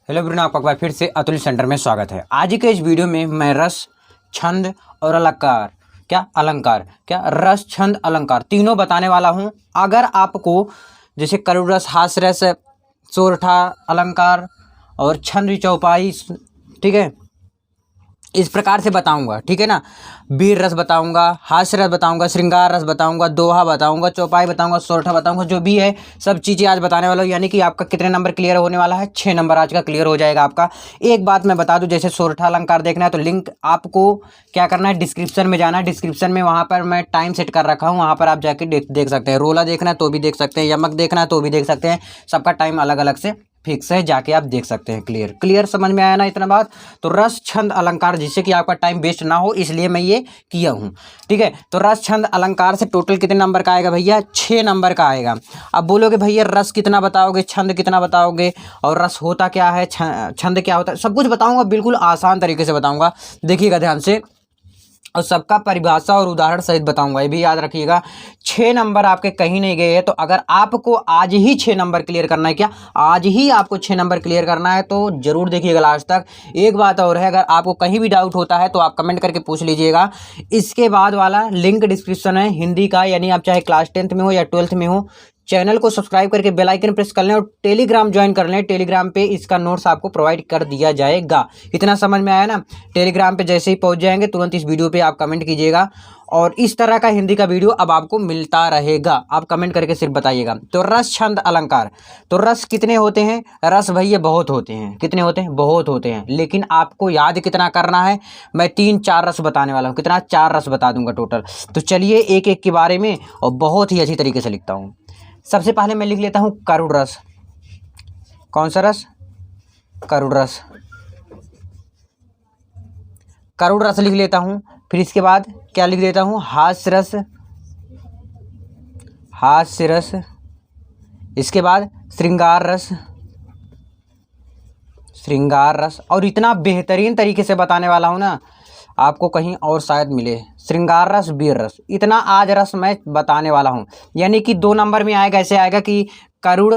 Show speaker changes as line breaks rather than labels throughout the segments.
Hello Bruno, आपका एक बार फिर से अतुल सेंटर में स्वागत है। आज के इस वीडियो में मैं रस, छंद और अलंकार रस, छंद, अलंकार तीनों बताने वाला हूं। अगर आपको जैसे करुड़ रस, हास्य रस, सोरठा, अलंकार और छंद चौपाई, ठीक है, इस प्रकार से बताऊंगा, ठीक है ना। वीर रस बताऊंगा, हास्य रस बताऊंगा, श्रृंगार रस बताऊंगा, दोहा बताऊंगा, चौपाई बताऊंगा, सोरठा बताऊंगा, जो भी है सब चीज़ें आज बताने वाला हूँ। यानी कि आपका कितने नंबर क्लियर होने वाला है? 6 नंबर आज का क्लियर हो जाएगा आपका। एक बात मैं बता दूं, जैसे सोरठा अलंकार देखना है तो लिंक आपको क्या करना है, डिस्क्रिप्शन में जाना है। डिस्क्रिप्शन में वहाँ पर मैं टाइम सेट कर रखा हूँ, वहाँ पर आप जाके देख सकते हैं। रोला देखना है तो भी देख सकते हैं, यमक देखना है तो भी देख सकते हैं। सबका टाइम अलग अलग से फिक्स है, जाके आप देख सकते हैं। क्लियर समझ में आया ना इतना बात? तो रस, छंद, अलंकार, जिससे कि आपका टाइम वेस्ट ना हो, इसलिए मैं ये किया हूँ, ठीक है। तो रस, छंद, अलंकार से टोटल कितने नंबर का आएगा भैया? 6 नंबर का आएगा। अब बोलोगे भैया रस कितना बताओगे, छंद कितना बताओगे, और रस होता क्या है, छंद क्या होता है, सब कुछ बताऊंगा, बिल्कुल आसान तरीके से बताऊंगा। देखिएगा ध्यान से, और सबका परिभाषा और उदाहरण सहित बताऊंगा, ये भी याद रखिएगा। 6 नंबर आपके कहीं नहीं गए हैं। तो अगर आपको आज ही 6 नंबर क्लियर करना है, क्या आज ही आपको 6 नंबर क्लियर करना है, तो जरूर देखिएगा लास्ट तक। एक बात और है, अगर आपको कहीं भी डाउट होता है तो आप कमेंट करके पूछ लीजिएगा। इसके बाद वाला लिंक डिस्क्रिप्शन है हिंदी का, यानी आप चाहे क्लास 10th में हो या 12th में हो, चैनल को सब्सक्राइब करके बेल आइकन प्रेस कर लें और टेलीग्राम ज्वाइन कर लें। टेलीग्राम पे इसका नोट्स आपको प्रोवाइड कर दिया जाएगा। इतना समझ में आया ना? टेलीग्राम पे जैसे ही पहुंच जाएंगे तुरंत इस वीडियो पे आप कमेंट कीजिएगा, और इस तरह का हिंदी का वीडियो अब आपको मिलता रहेगा। आप कमेंट करके सिर्फ बताइएगा। तो रस, छंद, अलंकार। तो रस कितने होते हैं? रस भैया बहुत होते हैं। कितने होते हैं? बहुत होते हैं। लेकिन आपको याद कितना करना है? मैं 3-4 रस बताने वाला हूँ। कितना? 4 रस बता दूंगा टोटल। तो चलिए एक एक के बारे में, और बहुत ही अच्छी तरीके से लिखता हूँ। सबसे पहले मैं लिख लेता हूँ करुड़ रस। कौन सा रस? करुड़ रस। करुड़ रस लिख लेता हूँ। फिर इसके बाद क्या लिख देता हूँ? हास्य रस। हास्य रस। इसके बाद श्रृंगार रस। श्रृंगार रस। और इतना बेहतरीन तरीके से बताने वाला हूँ ना, आपको कहीं और शायद मिले। श्रृंगार रस, वीर रस, इतना आज रस मैं बताने वाला हूँ। यानी कि 2 नंबर में आएगा। ऐसे आएगा कि करुड़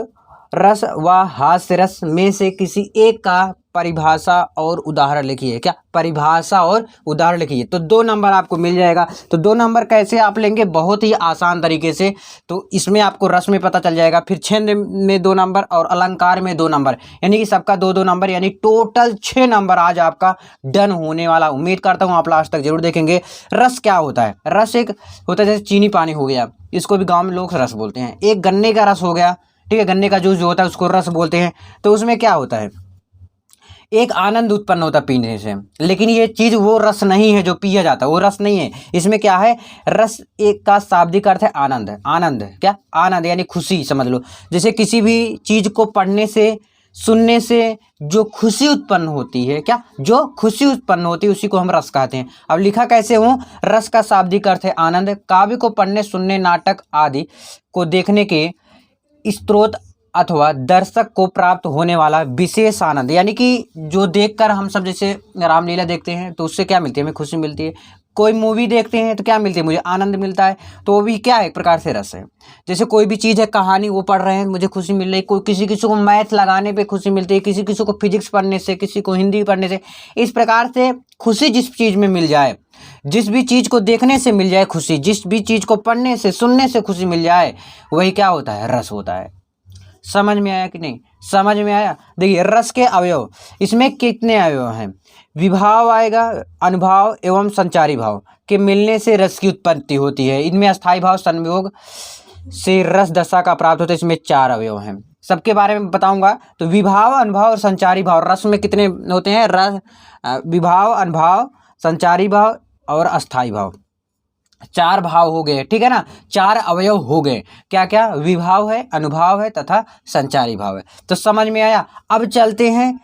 रस व हास्य रस में से किसी एक का परिभाषा और उदाहरण लिखिए। क्या? परिभाषा और उदाहरण लिखिए, तो 2 नंबर आपको मिल जाएगा। तो 2 नंबर कैसे आप लेंगे? बहुत ही आसान तरीके से। तो इसमें आपको रस में पता चल जाएगा, फिर छंद में 2 नंबर और अलंकार में 2 नंबर, यानी कि सबका 2-2 नंबर, यानी टोटल 6 नंबर आज आपका डन होने वाला। उम्मीद करता हूँ आप लास्ट तक जरूर देखेंगे। रस क्या होता है? रस एक होता है जैसे चीनी पानी हो गया, इसको भी गाँव में लोग रस बोलते हैं। एक गन्ने का रस हो गया, ठीक है, गन्ने का जूस जो होता है उसको रस बोलते हैं। तो उसमें क्या होता है? एक आनंद उत्पन्न होता है पीने से। लेकिन ये चीज वो रस नहीं है जो पिया जाता है, वो रस नहीं है। इसमें क्या है? रस एक का शाब्दिक अर्थ है आनंद। आनंद क्या? आनंद यानी खुशी, समझ लो। जैसे किसी भी चीज को पढ़ने से, सुनने से जो खुशी उत्पन्न होती है, क्या? जो खुशी उत्पन्न होती है उसी को हम रस कहते हैं। अब लिखा कैसे हूँ? रस का शाब्दिक अर्थ है आनंद। काव्य को पढ़ने, सुनने, नाटक आदि को देखने के स्त्रोत अथवा दर्शक को प्राप्त होने वाला विशेष आनंद। यानी कि जो देखकर हम सब जैसे रामलीला देखते हैं तो उससे क्या मिलती है? हमें खुशी मिलती है। कोई मूवी देखते हैं तो क्या मिलती है? मुझे आनंद मिलता है। तो वो भी क्या है? एक प्रकार से रस है। जैसे कोई भी चीज़ है, कहानी वो पढ़ रहे हैं, मुझे खुशी मिल रही है। कोई किसी किसी को मैथ लगाने पे खुशी मिलती है, किसी किसी को फिजिक्स पढ़ने से, किसी को हिंदी पढ़ने से। इस प्रकार से खुशी जिस चीज़ में मिल जाए, जिस भी चीज़ को देखने से मिल जाए खुशी, जिस भी चीज़ को पढ़ने से, सुनने से खुशी मिल जाए, वही क्या होता है? रस होता है। समझ में आया कि नहीं? समझ में आया? देखिए रस के अवयव, इसमें कितने अवयव हैं? विभाव आएगा, अनुभाव एवं संचारी भाव के मिलने से रस की उत्पत्ति होती है। इनमें अस्थाई भाव संयोग से रस दशा का प्राप्त होता है। इसमें 4 अवयव हैं, सबके बारे में बताऊंगा। तो विभाव, अनुभाव और संचारी भाव, रस में कितने होते हैं? रस, विभाव, अनुभाव, संचारी भाव और अस्थाई भाव, 4 भाव हो गए, ठीक है ना। 4 अवयव हो गए। क्या क्या? विभाव है, अनुभाव है तथा संचारी भाव है। तो समझ में आया? अब चलते हैं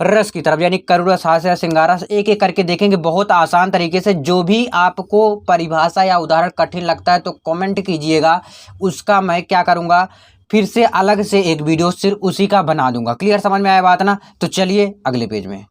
रस की तरफ, यानी करुड़ रस, हास्य रस, श्रृंगार रस। एक एक करके देखेंगे बहुत आसान तरीके से। जो भी आपको परिभाषा या उदाहरण कठिन लगता है तो कमेंट कीजिएगा, उसका मैं क्या करूँगा, फिर से अलग से एक वीडियो सिर्फ उसी का बना दूंगा। क्लियर समझ में आया बात ना? तो चलिए अगले पेज में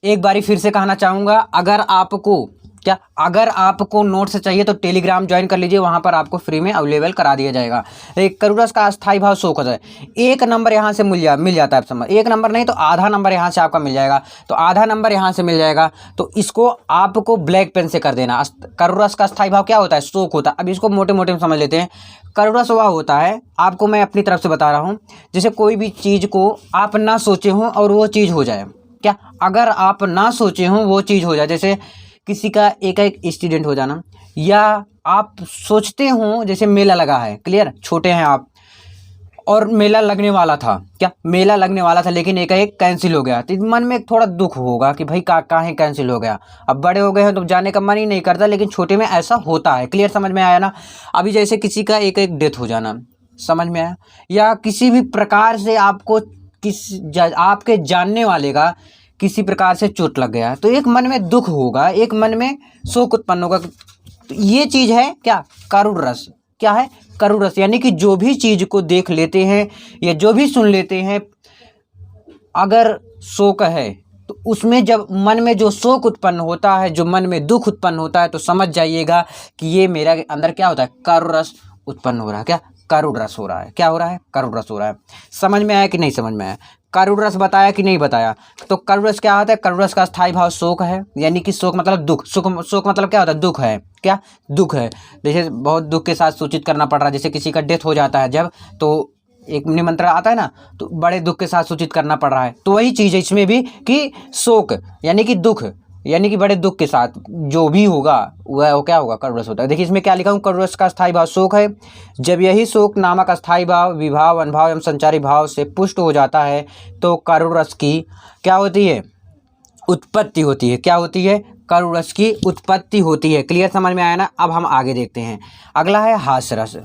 एक बारी फिर से कहना चाहूँगा, अगर आपको क्या अगर आपको नोट्स चाहिए तो टेलीग्राम ज्वाइन कर लीजिए, वहाँ पर आपको फ्री में अवेलेबल करा दिया जाएगा। एक करोड़ रस का अस्थाई भाव शो होता है, एक नंबर यहाँ से मिल जाता है। समझ, एक नंबर नहीं तो आधा नंबर यहाँ से आपका मिल जाएगा, तो आधा नंबर यहाँ से मिल जाएगा। तो इसको आपको ब्लैक पेन से कर देना। करोड़ रस का अस्थाई भाव क्या होता है? शोक होता है। अब इसको मोटे मोटे में समझ लेते हैं। करोड़ रस वह होता है, आपको मैं अपनी तरफ से बता रहा हूँ, जैसे कोई भी चीज़ को आप ना सोचे हों और वो चीज़ हो जाए। क्या अगर आप ना सोचे हों वो चीज़ हो जाए, जैसे किसी का एक एक्सीडेंट हो जाना, या आप सोचते हो जैसे मेला लगा है, क्लियर, छोटे हैं आप और मेला लगने वाला था, क्या मेला लगने वाला था लेकिन एक कैंसिल हो गया, तो मन में थोड़ा दुख होगा कि भाई काहे कैंसिल हो गया। अब बड़े हो गए हैं तो जाने का मन ही नहीं करता, लेकिन छोटे में ऐसा होता है। क्लियर, समझ में आया ना? अभी जैसे किसी का एक डेथ हो जाना, समझ में आया? या किसी भी प्रकार से आपको आपके जानने वाले का किसी प्रकार से चोट लग गया, तो एक मन में दुख होगा, एक मन में शोक उत्पन्न होगा। तो ये चीज़ है क्या? करुण रस। क्या है? करुण रस। यानी कि जो भी चीज़ को देख लेते हैं या जो भी सुन लेते हैं, अगर शोक है तो उसमें जब मन में जो शोक उत्पन्न होता है, जो मन में दुख उत्पन्न होता है, तो समझ जाइएगा कि ये मेरा अंदर क्या होता है? करुण रस उत्पन्न हो रहा है। क्या? करुण रस हो रहा है। क्या हो रहा है? करुण रस हो रहा है। समझ में आया कि नहीं समझ में आया? करुण रस बताया कि नहीं बताया? तो करुण रस क्या होता है? करुण रस का स्थायी भाव शोक है, यानी कि शोक मतलब दुख। शोक मतलब क्या होता है? दुख है। क्या? दुख है। जैसे बहुत दुख के साथ सूचित करना पड़ रहा है, जैसे किसी का डेथ हो जाता है जब, तो एक निमंत्रण आता है ना, तो बड़े दुख के साथ सूचित करना पड़ रहा है। तो वही चीज़ है इसमें भी कि शोक यानी कि दुख, यानी कि बड़े दुख के साथ जो भी होगा वह क्या होगा? करुण रस होता है। देखिए इसमें क्या लिखा हूँ, करुण रस का स्थायी भाव शोक है। जब यही शोक नामक स्थायी भाव विभाव, अनुभव एवं संचारी भाव से पुष्ट हो जाता है तो करुण रस की क्या होती है? उत्पत्ति होती है। क्या होती है? करुण रस की उत्पत्ति होती है। क्लियर, समझ में आया ना? अब हम आगे देखते हैं। अगला है हास्य रस।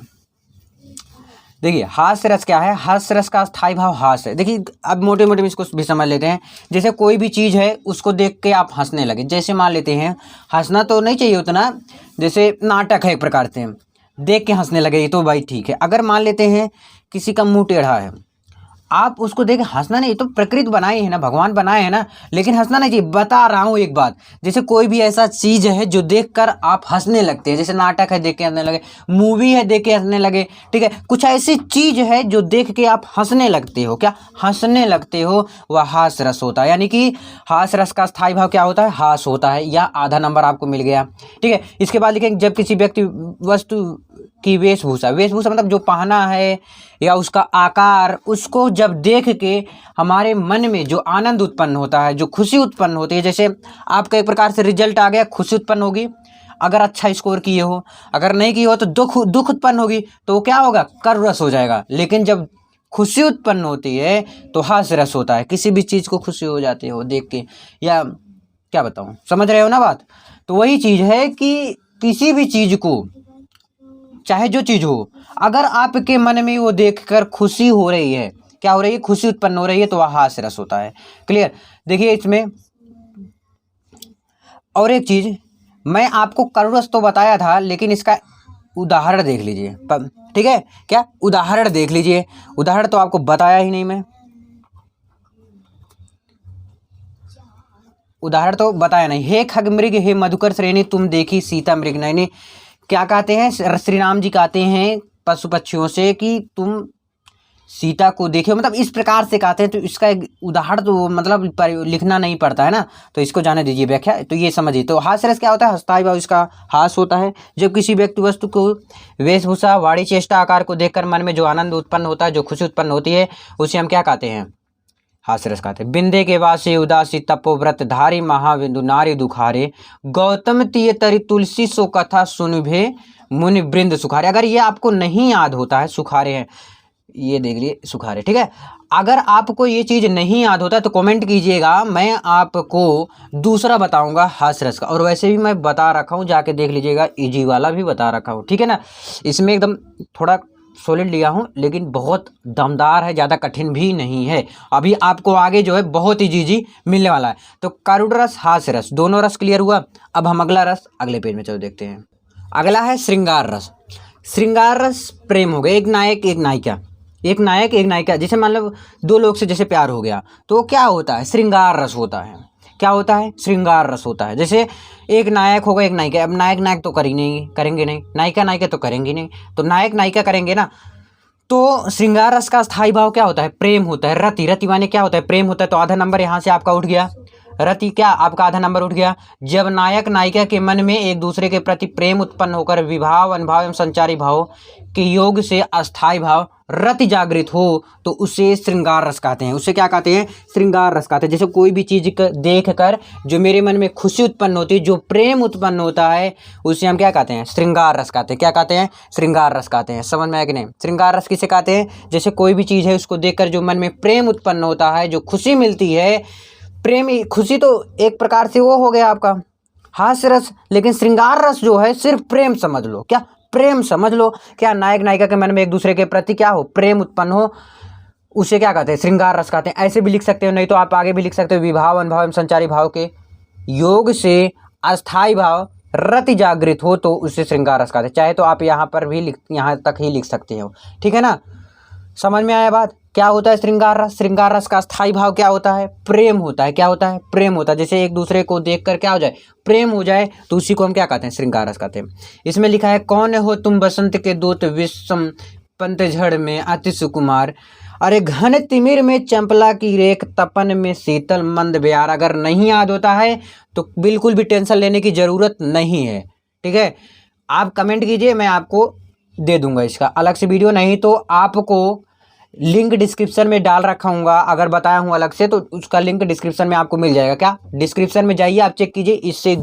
देखिए हास्य रस क्या है? हास्य रस का स्थायी भाव हास्य है। देखिए अब मोटे मोटे में इसको भी समझ लेते हैं। जैसे कोई भी चीज़ है उसको देख के आप हंसने लगे, जैसे मान लेते हैं, हंसना तो नहीं चाहिए उतना, जैसे नाटक है एक प्रकार से, देख के हंसने लगे, ये तो भाई ठीक है। अगर मान लेते हैं किसी का मुंह टेढ़ा है, आप उसको देख हंसना नहीं, तो प्रकृति बनाई है ना, भगवान बनाए हैं ना, लेकिन हंसना नहीं चाहिए। बता रहा हूँ एक बात, जैसे कोई भी ऐसा चीज़ है जो देखकर आप हंसने लगते हैं, जैसे नाटक है देख के हंसने लगे, मूवी है देख के हंसने लगे, ठीक है, कुछ ऐसी चीज़ है जो देख के आप हंसने लगते हो, क्या हंसने लगते हो, वह हास्य रस होता है। यानी कि हास्य रस का स्थायी भाव क्या होता है? हास होता है, या आधा नंबर आपको मिल गया, ठीक है। इसके बाद लिखेंगे जब किसी व्यक्ति वस्तु की वेशभूषा, वेशभूषा मतलब जो पहना है या उसका आकार, उसको जब देख के हमारे मन में जो आनंद उत्पन्न होता है, जो खुशी उत्पन्न होती है, जैसे आपका एक प्रकार से रिजल्ट आ गया, खुशी उत्पन्न होगी अगर अच्छा स्कोर किए हो, अगर नहीं किए हो तो दुख उत्पन्न होगी, तो क्या होगा? करुण रस हो जाएगा। लेकिन जब खुशी उत्पन्न होती है तो हास्य रस होता है। किसी भी चीज़ को खुशी हो जाती हो देख के, या क्या बताऊँ, समझ रहे हो ना बात? तो वही चीज़ है कि किसी भी चीज़ को, चाहे जो चीज़ हो, अगर आपके मन में वो देखकर खुशी हो रही है, क्या हो रही है? खुशी उत्पन्न हो रही है, तो वह हास्य रस होता है। क्लियर। देखिए इसमें और एक चीज़, मैं आपको करुण रस तो बताया था, लेकिन इसका उदाहरण देख लीजिए, ठीक है? क्या उदाहरण देख लीजिए, उदाहरण तो आपको बताया ही नहीं मैं, उदाहरण तो बताया नहीं। हे खग मृग हे मधुकर श्रेणी तुम देखी सीता मृग नयनी। क्या कहते हैं? श्री राम जी कहते हैं पशु पक्षियों से कि तुम सीता को देखियो, मतलब इस प्रकार से कहते हैं। तो इसका एक उदाहरण तो मतलब लिखना नहीं पड़ता है ना, तो इसको जाने दीजिए व्याख्या, तो ये समझिए। तो हास्य रस क्या होता है? स्थायी भाव इसका हास होता है। जब किसी व्यक्ति वस्तु को वेशभूषा, वाणी, चेष्टा, आकार को देखकर मन में जो आनंद उत्पन्न होता है, जो खुशी उत्पन्न होती है, उसे हम क्या कहते हैं? हास्य रस कहते हैं। बिंदे के वासी उदासी तपोव्रत धारी महाविंदु नारी दुखारे गौतम तीय तरी तुलसी सो कथा सुनिभे मुनि वृंद सुखारे। अगर ये आपको नहीं याद होता है, सुखारे हैं, ये देख लिए सुखारे, ठीक है। अगर आपको ये चीज़ नहीं याद होता है तो कमेंट कीजिएगा, मैं आपको दूसरा बताऊंगा हास्य रस का। और वैसे भी मैं बता रखा हूँ, जाके देख लीजिएगा, इजी वाला भी बता रखा हूँ, ठीक है ना। इसमें एकदम थोड़ा सॉलिड लिया हूँ, लेकिन बहुत दमदार है, ज़्यादा कठिन भी नहीं है। अभी आपको आगे जो है बहुत ही इजी मिलने वाला है। तो करुण रस, हास्य रस, दोनों रस क्लियर हुआ। अब हम अगला रस अगले पेज में चलो देखते हैं। अगला है श्रृंगार रस। श्रृंगार रस प्रेम हो गया, एक नायक एक नायिका, एक नायक एक नायिका, जैसे मान लो दो लोग से जैसे प्यार हो गया, तो क्या होता है? श्रृंगार रस होता है। क्या होता है, श्रृंगार रस होता है। जैसे एक नायक होगा, एक नायिका। अब नायक नायक तो करेंगे नहीं, नायिका नायिका तो करेंगे नहीं, तो नायक नायिका करेंगे ना। तो श्रृंगार रस का स्थायी भाव क्या होता है, प्रेम होता है। रति, रति माने क्या होता है, प्रेम होता है। तो आधा नंबर यहाँ से आपका उठ गया, रति क्या आपका आधा नंबर उठ गया। जब नायक नायिका के मन में एक दूसरे के प्रति प्रेम उत्पन्न होकर विभाव, अनुभाव एवं संचारी भाव के योग से अस्थायी भाव रति जागृत हो तो उसे श्रृंगार रस कहते हैं। उसे क्या कहते हैं, श्रृंगार रस कहते हैं। जैसे कोई भी चीज देख कर जो मेरे मन में खुशी उत्पन्न होती है, जो प्रेम उत्पन्न होता है, उसे हम क्या कहते हैं, श्रृंगार रस कहते हैं। क्या कहते हैं, श्रृंगार रस कहते हैं। समझ में आया कि नहीं। श्रृंगार रस किसे कहते हैं, जैसे कोई भी चीज है उसको देखकर जो मन में प्रेम उत्पन्न होता है, जो खुशी मिलती है। प्रेम, खुशी तो एक प्रकार से वो हो गया आपका हास्य रस, लेकिन श्रृंगार रस जो है सिर्फ प्रेम समझ लो। क्या, प्रेम समझ लो। क्या नायक नायिका के मन में एक दूसरे के प्रति क्या हो, प्रेम उत्पन्न हो, उसे क्या कहते हैं, श्रृंगार रस कहते हैं। ऐसे भी लिख सकते हो, नहीं तो आप आगे भी लिख सकते हो, विभाव, अनुभाव एवं संचारी भाव के योग से अस्थायी भाव रति जागृत हो तो उसे श्रृंगार रस कहते हैं। चाहे तो आप यहाँ पर भी यहाँ तक ही लिख सकते हो, ठीक है ना। समझ में आया बात। क्या होता है श्रृंगार रस, श्रृंगार रस का स्थायी भाव क्या होता है, प्रेम होता है। क्या होता है, प्रेम होता है। जैसे एक दूसरे को देखकर क्या हो जाए, प्रेम हो जाए, तो उसी को हम क्या कहते हैं, श्रृंगार रस कहते हैं। इसमें लिखा है, कौन हो तुम बसंत के दूत विषम पंतझड़ में अति सुकुमार, अरे घन तिमिर में चंपला की रेख, तपन में शीतल मंद ब्यार। अगर नहीं याद होता है तो बिल्कुल भी टेंशन लेने की जरूरत नहीं है, ठीक है। आप कमेंट कीजिए, मैं आपको दे दूंगा इसका अलग से वीडियो, नहीं तो आपको लिंक डिस्क्रिप्शन में डाल रखा हूँगा। अगर बताया हूँ अलग से तो उसका लिंक डिस्क्रिप्शन में आपको मिल जाएगा। क्या, डिस्क्रिप्शन में जाइए, आप चेक कीजिए, इससे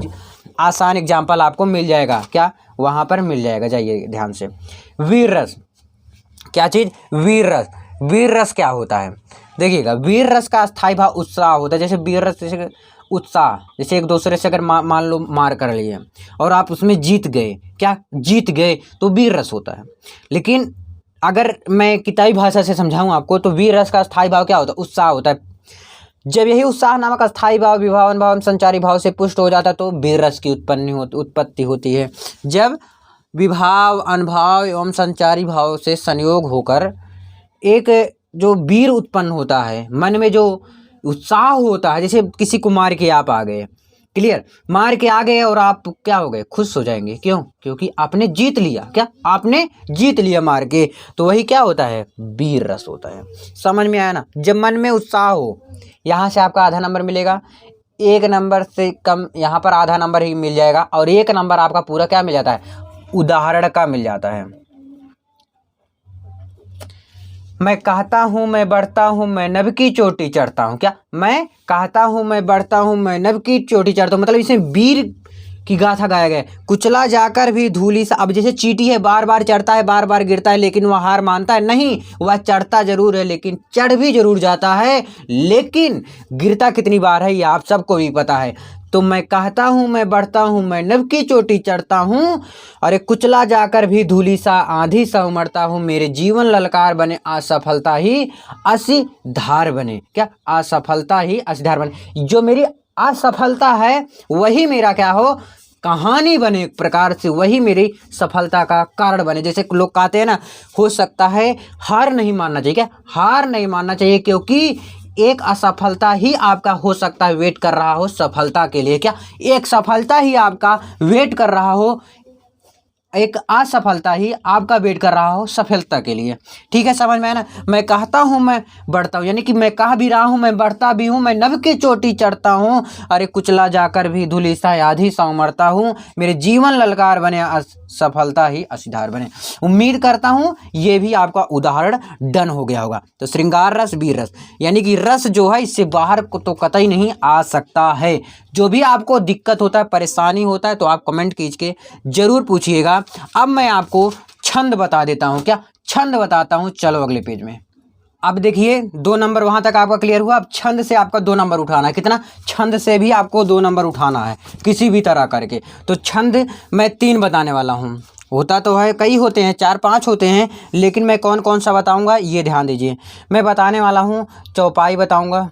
आसान एग्जाम्पल आपको मिल जाएगा। क्या, वहाँ पर मिल जाएगा, जाइए ध्यान से। वीर रस, क्या चीज़, वीर रस। वीर रस क्या होता है, देखिएगा। वीर रस का स्थायी भाव उत्साह होता है। जैसे वीर रस, जैसे उत्साह, जैसे एक दूसरे से अगर मान लो मार कर लिए और आप उसमें जीत गए, क्या जीत गए, तो वीर रस होता है। लेकिन अगर मैं किताबी भाषा से समझाऊं आपको तो वीर रस का स्थायी भाव क्या होता है, उत्साह होता है। जब यही उत्साह नामक स्थायी भाव विभाव, अनुभाव, संचारी भाव से पुष्ट हो जाता है तो वीर रस की उत्पत्ति होती है। जब विभाव, अनुभाव एवं संचारी भाव से संयोग होकर एक जो वीर उत्पन्न होता है, मन में जो उत्साह होता है, जैसे किसी को मार के आप आ गए, क्लियर, मार के आ गए और आप क्या हो गए, खुश हो जाएंगे। क्यों, क्योंकि आपने जीत लिया। क्या, आपने जीत लिया मार के, तो वही क्या होता है, वीर रस होता है। समझ में आया ना। जब मन में उत्साह हो, यहाँ से आपका आधा नंबर मिलेगा, एक नंबर से कम यहाँ पर आधा नंबर ही मिल जाएगा, और एक नंबर आपका पूरा क्या मिल जाता है, उदाहरण का मिल जाता है। मैं कहता हूँ मैं बढ़ता हूँ, मैं नभ की चोटी चढ़ता हूँ। क्या, मैं कहता हूँ मैं बढ़ता हूँ, मैं नभ की चोटी चढ़ता हूँ, मतलब इसमें वीर की गाथा गाया गया है। कुचला जाकर भी धूली सा, अब जैसे चींटी है, बार बार चढ़ता है, बार बार गिरता है, लेकिन वह हार मानता है नहीं, वह चढ़ता जरूर है, लेकिन चढ़ भी जरूर जाता है, लेकिन गिरता कितनी बार है ये आप सबको भी पता है। तो मैं कहता हूँ मैं बढ़ता हूँ, मैं नभ की चोटी चढ़ता हूँ, अरे कुचला जाकर भी धूली सा, आंधी सा उमड़ता हूँ, मेरे जीवन ललकार बने, असफलता ही असी धार बने। क्या, असफलता ही असी धार बने, जो मेरी असफलता है वही मेरा क्या हो, कहानी बने, एक प्रकार से वही मेरी सफलता का कारण बने। जैसे लोग कहते हैं ना, हो सकता है हार नहीं मानना चाहिए। क्या, हार नहीं मानना चाहिए, क्योंकि एक असफलता ही आपका हो सकता है वेट कर रहा हो सफलता के लिए। क्या, एक सफलता ही आपका वेट कर रहा हो, एक असफलता ही आपका वेट कर रहा हो सफलता के लिए। ठीक है, समझ में आया ना। मैं कहता हूँ मैं बढ़ता हूँ, यानी कि मैं कह भी रहा हूँ, मैं बढ़ता भी हूँ, मैं नभ की चोटी चढ़ता हूँ, अरे कुचला जाकर भी धूली सा, आधी सा उमड़ता हूँ, मेरे जीवन ललकार बने, सफलता ही असीधार बने। उम्मीद करता हूँ ये भी आपका उदाहरण डन हो गया होगा। तो श्रृंगार रस, वीर रस, यानी कि रस जो है इससे बाहर को तो कतई नहीं आ सकता है। जो भी आपको दिक्कत होता है, परेशानी होता है, तो आप कमेंट कीजिए, जरूर पूछिएगा। अब मैं आपको छंद बता देता हूँ। क्या, छंद बताता हूँ, चलो अगले पेज में। अब देखिए 2 नंबर वहां तक आपका क्लियर हुआ। अब छंद से आपका 2 नंबर उठाना है। कितना, छंद से भी आपको 2 नंबर उठाना है किसी भी तरह करके। तो छंद मैं 3 बताने वाला हूँ। होता तो है, कई होते हैं, 4-5 होते हैं, लेकिन मैं कौन कौन सा बताऊंगा ये ध्यान दीजिए। मैं बताने वाला हूँ चौपाई बताऊंगा।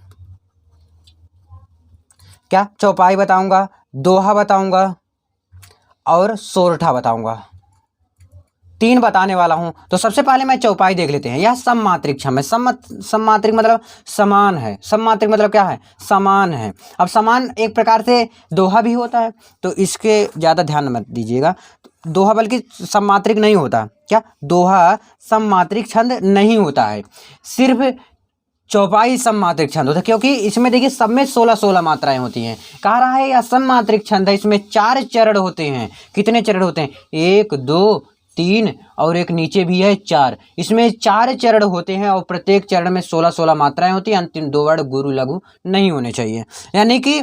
क्या, चौपाई बताऊंगा, दोहा बताऊंगा और सोरठा बताऊंगा। 3 बताने वाला हूँ। तो सबसे पहले मैं चौपाई देख लेते हैं। यह सममात्रिक छंद है। सममात्रिक मतलब समान है। सममात्रिक मतलब क्या है? समान है। अब समान एक प्रकार से दोहा भी होता है, तो इसके ज़्यादा ध्यान मत दीजिएगा। दोहा बल्कि सममात्रिक नहीं होता। क्या? दोहा सममात्रिक छंद नहीं होता है, सिर्फ चौपाई सममात्रिक छंद होता है, क्योंकि इसमें देखिए सब में 16-16 मात्राएं होती हैं। कह रहा है यह सममात्रिक छंद है, इसमें 4 चरण होते हैं। कितने चरण होते हैं? 1 2 3 और एक नीचे भी है 4। इसमें 4 चरण होते हैं और प्रत्येक चरण में 16-16 मात्राएं होती हैं। अंतिम 2 वर्ड गुरु लघु नहीं होने चाहिए। यानी कि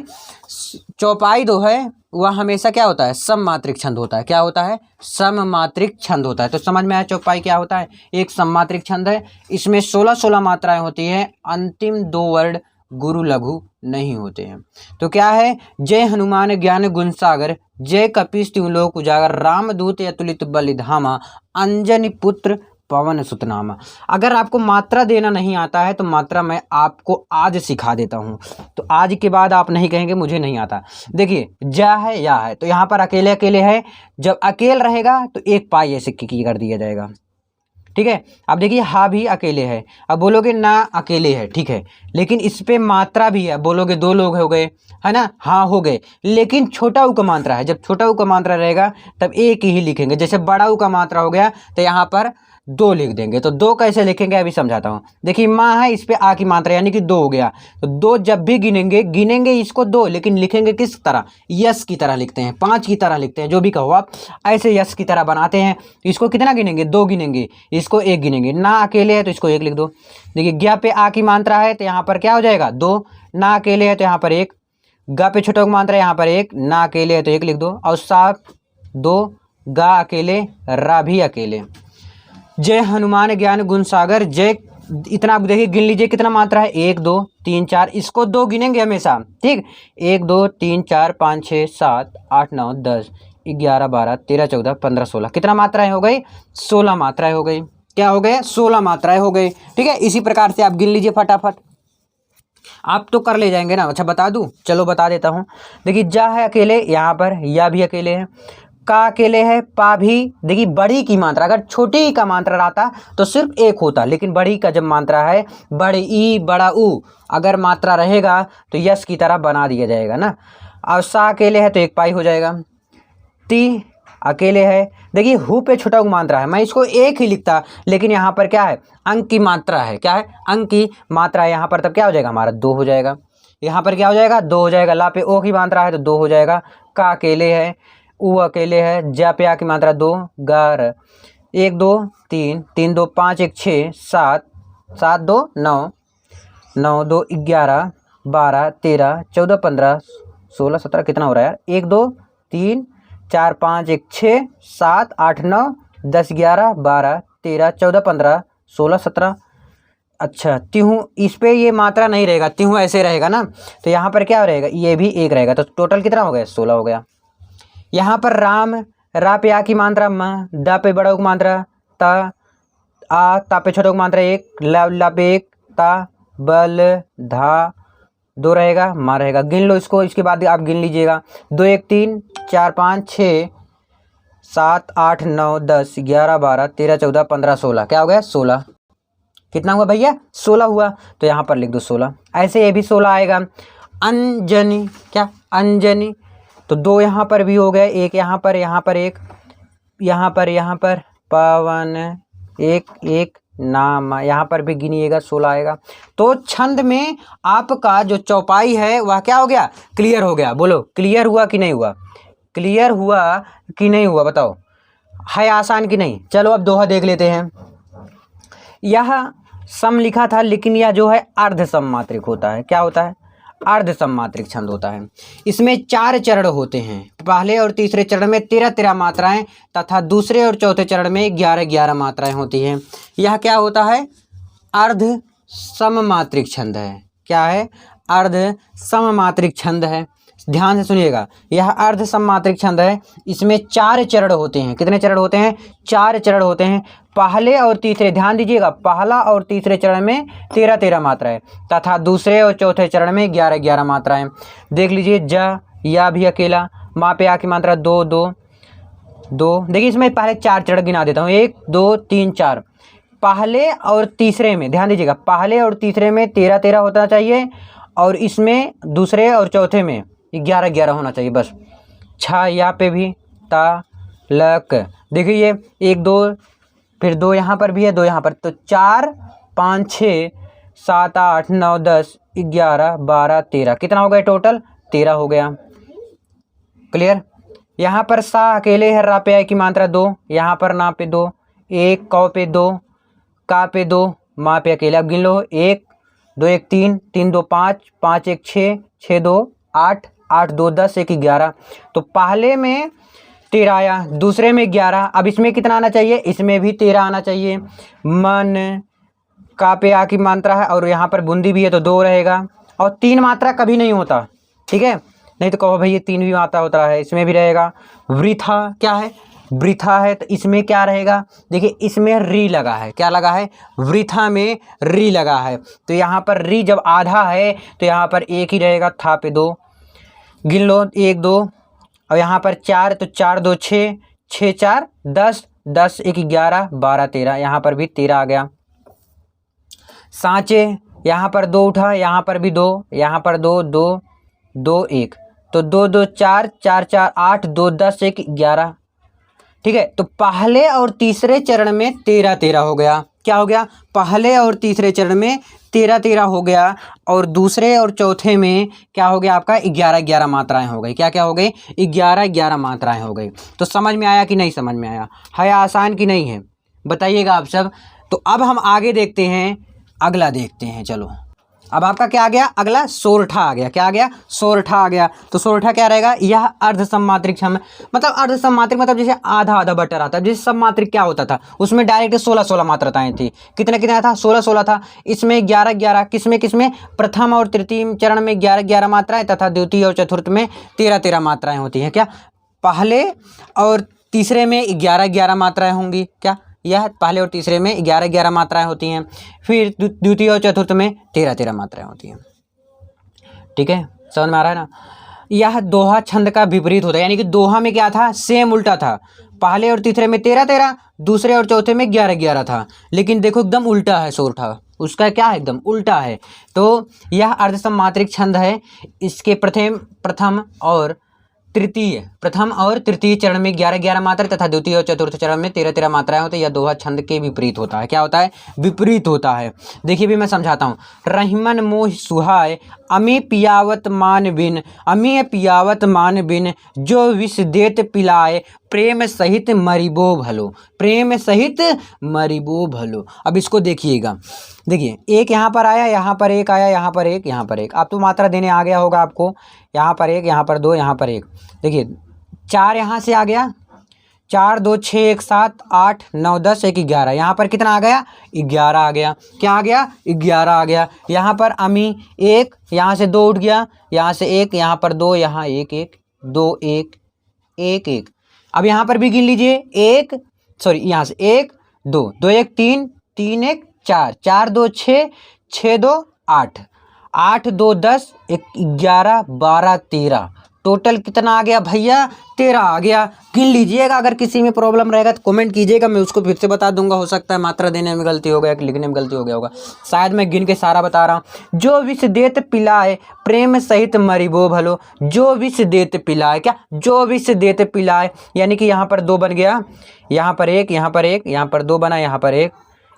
चौपाई जो है वह हमेशा क्या होता है? सममात्रिक छंद होता है। क्या होता है? सममात्रिक छंद होता है। तो समझ में आया चौपाई क्या होता है? एक सममात्रिक छंद है, इसमें 16-16 मात्राएं होती हैं। अंतिम 2 वर्ड गुरु लघु नहीं होते हैं। तो क्या है? जय हनुमान ज्ञान गुण सागर, जय कपीस तिहुँ लोक उजागर, रामदूत अतुलित बलिधामा, अंजनी पुत्र पवन सुत नामा। अगर आपको मात्रा देना नहीं आता है तो मात्रा मैं आपको आज सिखा देता हूँ, तो आज के बाद आप नहीं कहेंगे मुझे नहीं आता। देखिए जा है या है, तो यहाँ पर अकेले अकेले है। जब अकेले रहेगा तो एक पाई ऐसे की कर दिया जाएगा। ठीक है। अब देखिए हा भी अकेले है। अब बोलोगे ना अकेले है, ठीक है, लेकिन इस पे मात्रा भी है। बोलोगे 2 लोग हो गए, है ना? हाँ हो गए, लेकिन छोटा ऊ का मात्रा है। जब छोटा ऊ का मात्रा रहेगा तब एक ही लिखेंगे। जैसे बड़ा ऊ का मात्रा हो गया तो यहाँ पर 2 लिख देंगे। तो 2 कैसे लिखेंगे अभी समझाता हूँ। देखिए माँ है, इस पे आ की मात्रा यानी कि 2 हो गया। तो 2 जब भी गिनेंगे इसको 2, लेकिन लिखेंगे किस तरह? यस की तरह लिखते हैं, 5 की तरह लिखते हैं, जो भी कहो आप ऐसे यस की तरह बनाते हैं। इसको कितना गिनेंगे? 2 गिनेंगे, इसको 1 गिनेंगे। ना अकेले है तो इसको 1 लिख दो। देखिए ज्ञा पे आ की मात्रा है तो यहाँ पर क्या हो जाएगा? 2। ना अकेले है तो यहाँ पर 1। गा पे छोटा मात्रा है यहाँ पर 1। ना अकेले है तो 1 लिख दो। और सा 2, गा अकेले, रा भी अकेले। जय हनुमान ज्ञान गुण सागर, जय इतना आप देखिए गिन लीजिए कितना मात्रा है? 1 2 3 4, इसको 2 गिनेंगे हमेशा, ठीक। 1 2 3 4 5 6 7 8 9 10 11 12 13 14 15 16। कितना मात्राएं हो गई? 16 मात्राएं हो गई। क्या हो गए? 16 मात्राएं हो गई, ठीक है। इसी प्रकार से आप गिन लीजिए फटाफट, आप तो कर ले जाएंगे ना। अच्छा बता दूं? चलो बता देता हूँ। देखिए जा है अकेले, यहाँ पर या भी अकेले है, का अकेले है, पा भी। देखिए बड़ी की मात्रा, अगर छोटी का मात्रा रहता तो सिर्फ 1 होता, लेकिन बड़ी का जब मात्रा है, बड़े ई बड़ा ऊ, अगर मात्रा रहेगा तो यस की तरह बना दिया जाएगा ना। और सा अकेले है तो 1 पाई हो जाएगा। ती अकेले है, देखिए हु पे छोटा मात्रा है, मैं इसको 1 ही लिखता, लेकिन यहाँ पर क्या है? अंक की मात्रा है। क्या है? अंक की मात्रा है यहाँ पर, तब क्या हो जाएगा हमारा? 2 हो जाएगा। यहाँ पर क्या हो जाएगा? 2 हो जाएगा। ला पे ओ की मात्रा है तो 2 हो जाएगा। का अकेले है, ऊ अकेले है, जा पे आ की मात्रा 2, गार 1 2 3 3 2 5 1 6 7 7 2 9 9 2 11 12 13 14 15 16 17। कितना हो रहा है यार? 1 2 3 4 5 1 6 7 8 9 10 11 12 13 14 15 16 17। अच्छा तिहु, इस पे ये मात्रा नहीं रहेगा, तिहु ऐसे रहेगा ना, तो यहाँ पर क्या रहेगा? ये भी 1 रहेगा। तो टोटल कितना हो गया? 16 हो गया। यहाँ पर राम, रा पे आ की मात्रा म, दा पे बड़ा की मात्रा ता, आ ता पे छोटा की मात्रा 1, ला पे 1, ता बल धा 2 रहेगा, मा रहेगा। गिन लो इसको, इसके बाद आप गिन लीजिएगा। 2 1 3 4 5 6 7 8 9 10 11 12 13 14 15 16। क्या हो गया? 16। कितना हुआ भैया? 16 हुआ। तो यहाँ पर लिख दो 16। ऐसे ये भी 16 आएगा। अंजनी, क्या? अंजनी, तो 2 यहाँ पर भी हो गए, 1 यहाँ पर, यहाँ पर 1, यहाँ पर पवन 1 1 नाम, यहाँ पर भी गिनिएगा 16 आएगा। तो छंद में आपका जो चौपाई है वह क्या हो गया? क्लियर हो गया। बोलो क्लियर हुआ कि नहीं हुआ? क्लियर हुआ कि नहीं हुआ? बताओ, है आसान कि नहीं? चलो अब दोहा देख लेते हैं। यह सम लिखा था, लेकिन यह जो है अर्ध सममात्रिक होता है। क्या होता है? अर्ध सममात्रिक छंद होता है। इसमें 4 चरण होते हैं। पहले और तीसरे चरण में 13-13 मात्राएं तथा दूसरे और चौथे चरण में 11-11 मात्राएं होती हैं। यह क्या होता है? अर्ध सममात्रिक छंद है। क्या है? अर्ध सममात्रिक छंद है। ध्यान से सुनिएगा, यह अर्ध सममात्रिक छंद है। इसमें 4 चरण होते हैं। कितने चरण होते हैं? 4 चरण होते हैं। पहले और तीसरे, ध्यान दीजिएगा, पहला और तीसरे चरण में 13-13 मात्राएं तथा दूसरे और चौथे चरण में 11-11 मात्राएं। देख लीजिए, ज या भी अकेला, माँ पे आ की मात्रा 2 2, 2, देखिए इसमें पहले 4 चरण गिना देता हूँ, 1 2 3 4। पहले और तीसरे में ध्यान दीजिएगा, पहले और तीसरे में 13 13 होना चाहिए, और इसमें दूसरे और चौथे में 11 11 होना चाहिए बस। 6 यहाँ पे भी तालक, देखिए ये 1 2, फिर 2 यहाँ पर भी है, 2 यहाँ पर, तो 4 5 6 7 8 9 10 11 12 13, कितना हो गया टोटल? 13 हो गया। क्लियर। यहाँ पर सा अकेले है, रा पे आई की मात्रा 2, यहाँ पर ना पे 2, 1 कौ पे 2, का पे 2, माँ पे अकेले। अब गिन लो, 1 2 1 3 3 2 5 5 1 6 6 2 8 8 2 10 1 11। तो पहले में 13 आया, दूसरे में 11। अब इसमें कितना आना चाहिए? इसमें भी 13 आना चाहिए। मन का पे आ की मात्रा है, और यहाँ पर बूंदी भी है तो 2 रहेगा, और 3 मात्रा कभी नहीं होता, ठीक है, नहीं तो कहो भाई ये 3 भी मात्रा होता है, इसमें भी रहेगा। वृथा क्या है? वृथा है, तो इसमें क्या रहेगा? देखिए इसमें री लगा है, क्या लगा है? वृथा में री लगा है, तो यहाँ पर री जब आधा है तो यहाँ पर 1 ही रहेगा, था पे 2। गिन लो, 1 2, और यहाँ पर 4, तो 4 2 6 6 4 10 10 1 11 12 13, यहाँ पर भी 13 आ गया। सांचे, यहाँ पर 2 उठा, यहाँ पर भी 2, यहाँ पर 2 2 2 1, तो 2 2 4 4 4 8 2 10 1 11, ठीक है। तो पहले और तीसरे चरण में 13 13 हो गया। क्या हो गया? पहले और तीसरे चरण में 13 13 हो गया, और दूसरे और चौथे में क्या हो गया आपका? 11 11 मात्राएं हो गई। क्या क्या हो गई? 11 11 मात्राएं हो गई। तो समझ में आया कि नहीं समझ में आया? है आसान कि नहीं है? बताइएगा आप सब। तो अब हम आगे देखते हैं, अगला देखते हैं। चलो अब आपका क्या आ गया? अगला सोरठा आ गया। क्या आ गया? सोरठा आ गया। तो सोरठा क्या रहेगा? यह अर्ध सम्मात्रिक छंद, मतलब अर्ध सम्मात्रिक मतलब जैसे आधा आधा बटर आता है। जैसे सम्मात्रिक क्या होता था, उसमें डायरेक्ट 16 16 मात्राएं थी। कितना कितना था? 16 16 था। इसमें 11 11, किसमें किसमें? प्रथम और तृतीय चरण में 11 11 मात्राएं, तथा द्वितीय और चतुर्थ में 13 13 मात्राएं होती हैं। क्या? पहले और तीसरे में 11 11 मात्राएं होंगी। क्या? यह पहले और तीसरे में 11 11 मात्राएं होती हैं, फिर द्वितीय और चतुर्थ में 13 13 मात्राएं होती हैं। ठीक है, समझ में आ रहा है ना? यह दोहा छंद का विपरीत होता है, यानी कि दोहा में क्या था? सेम उल्टा था। पहले और तीसरे में 13 13, दूसरे और चौथे में 11 11 था। लेकिन देखो एकदम उल्टा है सोरठा, उसका क्या है? एकदम उल्टा है। तो यह अर्ध सम्मात्रिक छंद है। इसके प्रथम और तृतीय चरण में 11 11 मात्रा, तथा द्वितीय और चतुर्थ चरण में 13 13 मात्राएं होती है। यह दोहा छंद के विपरीत होता है। क्या होता है? विपरीत होता है। देखिए भी मैं समझाता हूँ। रहीमन मोह सुहाय, अमी पियावत मान बिन, अमी पियावत मान बिन, जो विष देत पिलाए, प्रेम सहित मरिबो भलो, प्रेम सहित मरिबो भलो। अब इसको देखिएगा, देखिए एक यहाँ पर आया, यहाँ पर एक आया, यहाँ पर एक, यहाँ पर एक। अब तो मात्रा देने आ गया होगा आपको। यहाँ पर एक, यहाँ पर 2, यहाँ पर 1। देखिए 4 यहाँ से आ गया, 4 2 6 1 7 8 9 10 1 11। यहाँ पर कितना आ गया? 11 आ गया। क्या आ गया? 11 आ गया। यहाँ पर अमी 1, यहाँ से 2 उठ गया, यहाँ से 1, यहाँ पर 2, यहाँ 1 1 2 1 1 1। अब यहाँ पर भी गिन लीजिए, यहाँ से 1 2 2 1 3 3 1 4 4 2 6 6 2 8 8 2 10 11 12 13, टोटल कितना आ गया भैया? 13 आ गया। गिन लीजिएगा। अगर किसी में प्रॉब्लम रहेगा तो कमेंट कीजिएगा, मैं उसको फिर से बता दूंगा। हो सकता है मात्रा देने में गलती हो गया, लिखने में गलती हो गया होगा, शायद मैं गिन के सारा बता रहा हूँ। जो विष देत पिलाए, प्रेम सहित मरिबो भलो, जो विष देत पिलाए। क्या? जो विष देत पिलाए, यानी कि यहाँ पर 2 बन गया, यहाँ पर 1, यहाँ पर 1, यहाँ पर 2 बना, यहाँ पर 1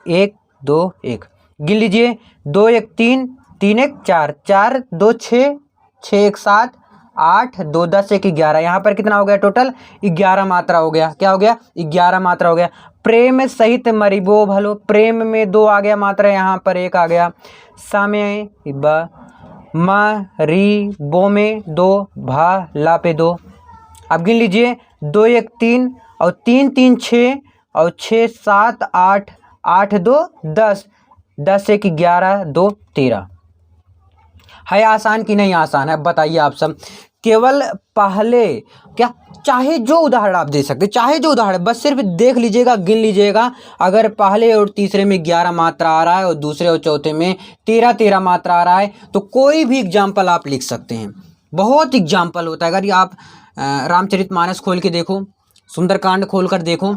1 2 1। गिन लीजिए, 2 1 3 3 1 4 4 2 6 6 1 7 8 2 10 1 11। यहाँ पर कितना हो गया? टोटल 11 मात्रा हो गया। क्या हो गया? 11 मात्रा हो गया। प्रेम सहित मरिबो भलो, प्रेम में 2 आ गया मात्रा, यहाँ पर 1 आ गया। समय ब री बो में 2, भा ला पे 2। अब गिन लीजिए, 2 1 3 और 3 3 6 और 6 7 8 8 2 10 10 1 11 2 13। है आसान कि नहीं आसान है? बताइए आप सब। केवल पहले क्या, चाहे जो उदाहरण आप दे सकते, चाहे जो उदाहरण, बस सिर्फ देख लीजिएगा, गिन लीजिएगा। अगर पहले और तीसरे में 11 मात्रा आ रहा है और दूसरे और चौथे में 13 13 मात्रा आ रहा है, तो कोई भी एग्जाम्पल आप लिख सकते हैं। बहुत एग्जाम्पल होता है। अगर ये आप रामचरितमानस खोल के देखो, सुंदरकांड खोलकर देखो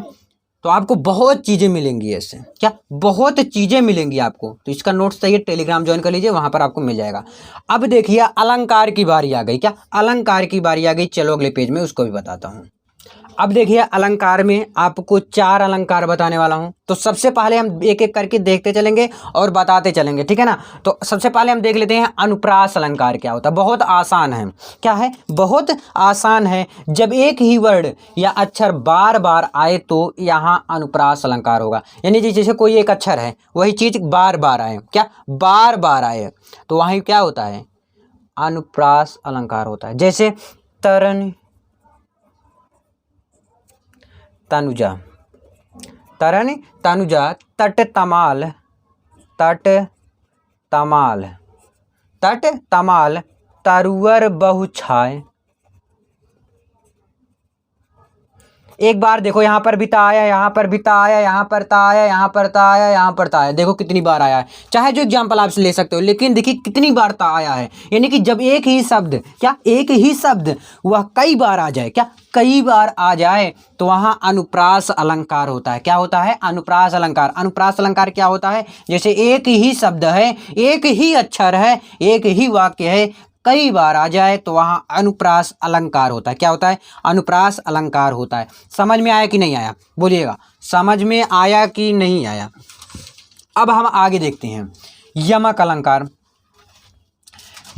तो आपको बहुत चीज़ें मिलेंगी ऐसे, क्या बहुत चीज़ें मिलेंगी आपको। तो इसका नोट्स चाहिए टेलीग्राम ज्वाइन कर लीजिए, वहाँ पर आपको मिल जाएगा। अब देखिए अलंकार की बारी आ गई, क्या अलंकार की बारी आ गई। चलो अगले पेज में उसको भी बताता हूँ। अब देखिए अलंकार में आपको 4 अलंकार बताने वाला हूं। तो सबसे पहले हम एक एक करके देखते चलेंगे और बताते चलेंगे, ठीक है ना। तो सबसे पहले हम देख लेते हैं अनुप्रास अलंकार क्या होता है। बहुत आसान है, क्या है, बहुत आसान है। जब एक ही वर्ड या अक्षर बार बार आए तो यहाँ अनुप्रास अलंकार होगा। यानी जैसे कोई एक अक्षर है, वही चीज बार बार आए, क्या बार बार आए, तो वहीं क्या होता है, अनुप्रास अलंकार होता है। जैसे तरन तनुजा, तरन तनुजा, तट तमाल, तट तमाल, तट तमाल, तरुअर बहु छाय। एक बार देखो यहाँ पर भी ता आया, यहाँ पर भी ता आया, यहाँ पर ता आया, यहाँ पर ता आया, यहाँ पर ता आया। देखो कितनी बार आया है। चाहे जो एग्जाम्पल आप ले सकते हो, लेकिन देखिए कितनी बार ता आया है। यानी कि जब एक ही शब्द, क्या एक ही शब्द वह कई बार आ जाए, क्या कई बार आ जाए, तो वहाँ अनुप्रास अलंकार होता है। क्या होता है, अनुप्रास अलंकार। अनुप्रास अलंकार क्या होता है, जैसे एक ही शब्द है, एक ही अक्षर है, एक ही वाक्य है, कई बार आ जाए तो वहाँ अनुप्रास अलंकार होता है। क्या होता है, अनुप्रास अलंकार होता है। समझ में आया कि नहीं आया, बोलिएगा, समझ में आया कि नहीं आया। अब हम आगे देखते हैं यमक अलंकार।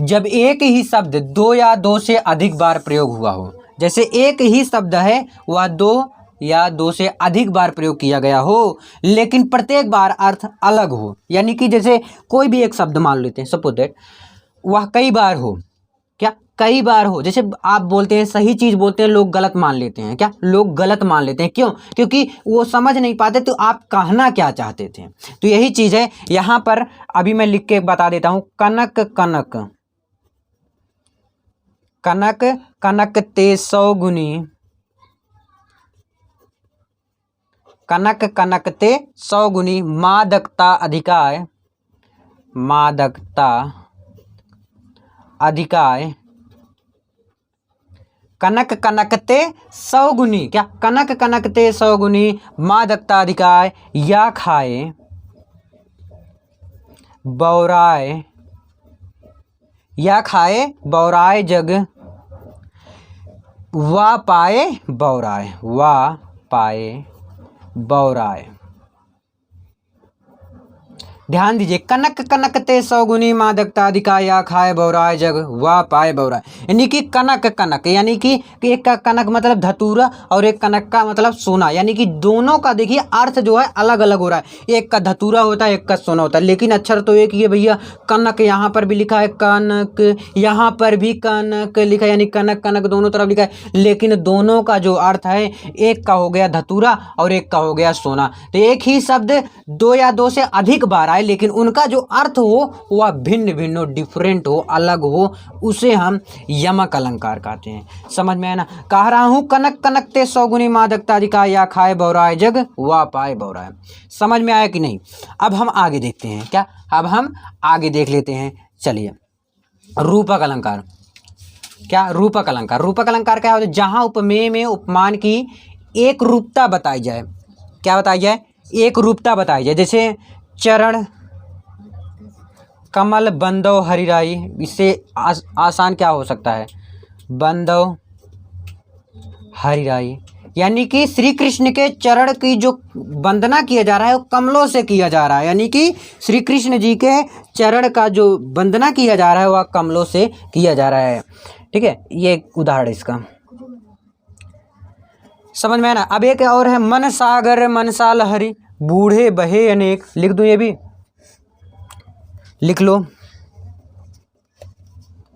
जब एक ही शब्द 2 या 2 से अधिक बार प्रयोग हुआ हो, जैसे एक ही शब्द है वह 2 या 2 से अधिक बार प्रयोग किया गया हो, लेकिन प्रत्येक बार अर्थ अलग हो। यानी कि जैसे कोई भी एक शब्द मान लेते हैं, सपोज दैट वह कई बार हो, क्या कई बार हो। जैसे आप बोलते हैं सही चीज़ बोलते हैं, लोग गलत मान लेते हैं, क्या लोग गलत मान लेते हैं, क्यों, क्योंकि वो समझ नहीं पाते तो आप कहना क्या चाहते थे। तो यही चीज़ है यहाँ पर। अभी मैं लिख के बता देता हूँ, कनक कनक, कनक कनक ते 100 गुनी, कनक कनक ते 100 गुनी, मादकता अधिकाय, मादकता अधिकाय, कनक कनक ते 100 गुनी, क्या कनक कनक ते 100 गुनी, मादकता अधिकाय, या खाए बौराय, या खाए बौराय जग, वा पाए बौराय, वा पाए बौराय। ध्यान दीजिए, कनक कनक ते 100 गुनी, मादकता अधिकाय, या खाए बौराय जग, वा पाए बौराय। यानी कि कनक कनक, यानी कि एक का कनक मतलब धतूरा और एक कनक का मतलब सोना। यानी कि दोनों का देखिए अर्थ जो है अलग अलग हो रहा है। एक का धतूरा होता है, एक का सोना होता है, लेकिन अक्षर तो एक ही है भैया। कनक यहाँ पर भी लिखा है कनक, यहाँ पर भी कनक लिखा है, यानी कनक कनक दोनों तरफ लिखा है, लेकिन दोनों का जो अर्थ है, एक का हो गया धतूरा और एक का हो गया सोना। तो एक ही शब्द 2 या 2 से अधिक बार, लेकिन उनका जो अर्थ हो वह भिन्न भिन्न हो, डिफरेंट हो, अलग हो, उसे हम यमक अलंकार कहते हैं। समझ में आया ना। कह रहा हूं कनक कनक ते 100 गुनी, मादकता अधिकाय, या खाए बौराय जग, वा पाए बौराय। समझ में आया कि नहीं। अब हम आगे देखते हैं, क्या अब हम आगे देख लेते हैं। चलिए, रूपक अलंकार। क्या रूपक अलंकार, रूपक अलंकार क्या होता है, जहां उपमेय में उपमान की एक रूपता बताई जाए। क्या बताई जाए, एक रूपता बताई जाए। जैसे चरण कमल बंदो हरिराई, इससे आसान क्या हो सकता है, बंदो हरिराई। यानी कि श्री कृष्ण के चरण की जो वंदना किया जा रहा है वो कमलों से किया जा रहा है। यानी कि श्री कृष्ण जी के चरण का जो वंदना किया जा रहा है वह कमलों से किया जा रहा है। ठीक है, ये उदाहरण इसका समझ में आया ना। अब एक और है, मन सागर मनसा लहरी, बूढ़े बहे अनेक। लिख दूं, ये भी लिख लो।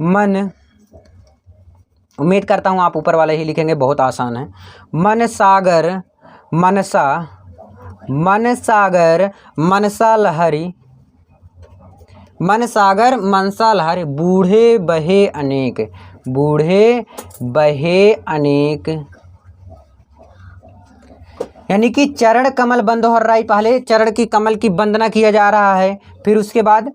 मन, उम्मीद करता हूं आप ऊपर वाले ही लिखेंगे, बहुत आसान है। मन सागर मनसा, मन सागर मनसा लहरी, मन सागर मनसा लहरी, बूढ़े बहे अनेक, बूढ़े बहे अनेक। यानी कि चरण कमल बंद हो रहा है, पहले चरण की कमल की वंदना किया जा रहा है, फिर उसके बाद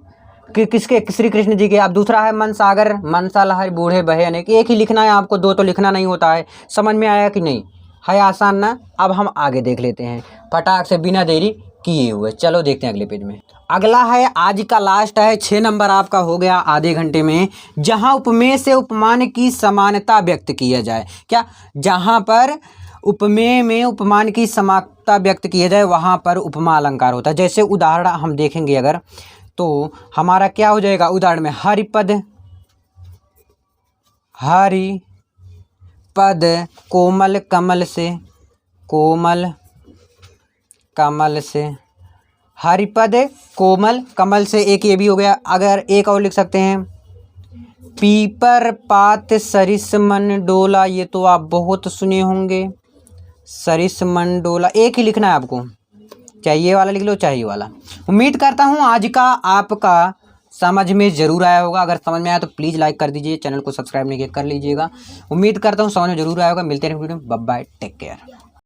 कि किसके, श्री कृष्ण जी के। अब दूसरा है मन सागर मनसा लहरी, बूढ़े बहे अनेक। एक ही लिखना है आपको, 2 तो लिखना नहीं होता है। समझ में आया कि नहीं। है आसान ना। अब हम आगे देख लेते हैं फटाक से बिना देरी किए हुए। चलो देखते हैं अगले पेज में। अगला है आज का लास्ट है 6 नंबर आपका हो गया आधे घंटे में। जहां उपमेय से उपमान की समानता व्यक्त किया जाए। क्या? जहां पर उपमेय में उपमान की समानता व्यक्त किया जाए वहां पर उपमा अलंकार होता है। जैसे उदाहरण हम देखेंगे अगर, तो हमारा क्या हो जाएगा उदाहरण में, हरिपद कोमल कमल से, कोमल कमल से, हरिपद कोमल कमल से। एक ये भी हो गया। अगर एक और लिख सकते हैं, पीपर पात सरिस मन डोला। ये तो आप बहुत सुने होंगे, सरिस मन डोला। एक ही लिखना है आपको, चाहे ये वाला लिख लो चाहे ये वाला। उम्मीद करता हूँ आज का आपका समझ में ज़रूर आया होगा। अगर समझ में आया तो प्लीज़ लाइक कर दीजिए, चैनल को सब्सक्राइब नहीं किया कर लीजिएगा। उम्मीद करता हूँ समझ में ज़रूर आया होगा। मिलते हैं वीडियो में, बाय बाय, टेक केयर।